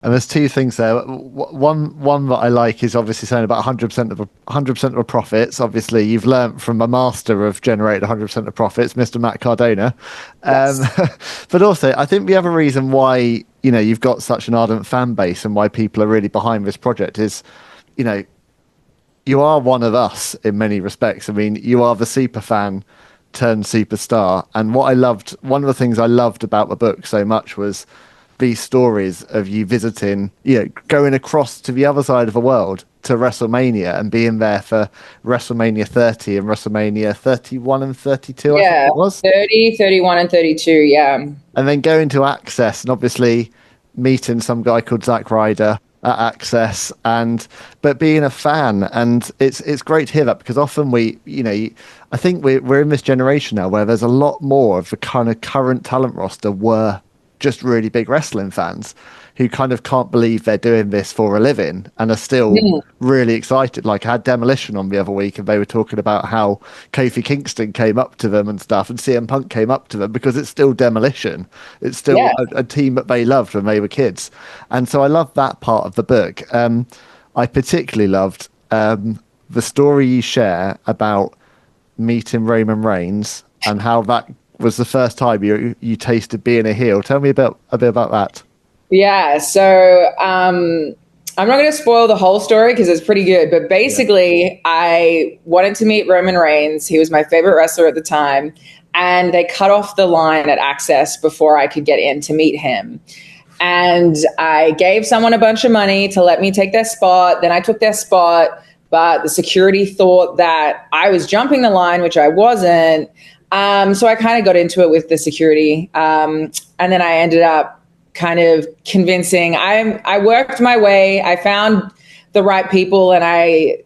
And there's two things there. One that I like is obviously saying about 100% of 100% of profits. Obviously, you've learnt from a master of generating 100% of profits, Mr. Matt Cardona. Um, Yes. but also, I think the other reason why you've got such an ardent fan base and why people are really behind this project is, you know, you are one of us in many respects. I mean, you are the super fan turned superstar. And one of the things I loved about the book so much was these stories of you visiting, going across to the other side of the world to WrestleMania and being there for WrestleMania 30 and WrestleMania 31 and 32, I think Yeah. it was. 30, 31, and 32. Yeah. And then going to Access and obviously meeting some guy called Zack Ryder at Access and but being a fan. And it's great to hear that because often I think we're in this generation now where there's a lot more of the kind of current talent roster were just really big wrestling fans who kind of can't believe they're doing this for a living and are still Mhm. really excited. Like I had Demolition on the other week and they were talking about how Kofi Kingston came up to them and stuff and CM Punk came up to them because it's still Demolition. It's still Yeah. a team that they loved when they were kids. And so I love that part of the book. I particularly loved the story you share about meeting Roman Reigns and how that was the first time you tasted being a heel. Tell me a bit about that. Yeah. I'm not going to spoil the whole story because it's pretty good. But Yeah. basically, I wanted to meet Roman Reigns. He was my favorite wrestler at the time. And they cut off the line at Access before I could get in to meet him. And I gave someone a bunch of money to let me take their spot. Then I took their spot, but the security thought that I was jumping the line, which I wasn't. So I kind of got into it with the security. And then I ended up kind of convincing. I worked my way. I found the right people, and I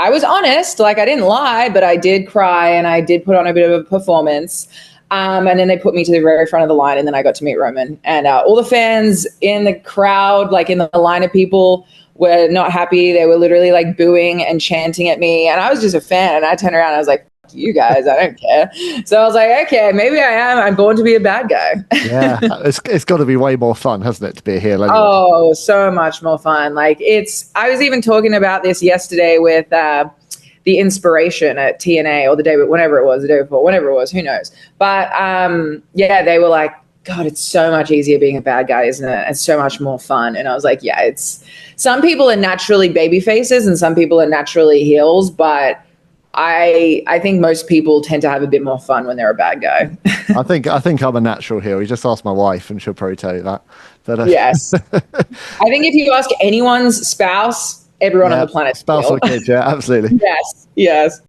was honest. Like I didn't lie, but I did cry and I did put on a bit of a performance. And then they put me to the very front of the line, and then I got to meet Roman. And all the fans in the crowd, like in the line of people, were not happy. They were literally like booing and chanting at me. And I was just a fan. And I turned around and I was like, you guys, I don't care. So I was like, okay, maybe I am. I'm born to be a bad guy. Yeah, it's got to be way more fun, hasn't it, to be a heel anyway? Oh, so much more fun. I was even talking about this yesterday with the inspiration at TNA or the day, whenever it was, the day before, whenever it was, who knows. But yeah, they were like, God, it's so much easier being a bad guy, isn't it? It's so much more fun. And I was like, yeah, some people are naturally baby faces and some people are naturally heels, but I think most people tend to have a bit more fun when they're a bad guy. I think I'm a natural heel. You just ask my wife, and she'll probably tell you that. But Yes. I think if you ask anyone's spouse, everyone on yeah, the planet spouse will. or kid, yeah, absolutely. Yes. Yes.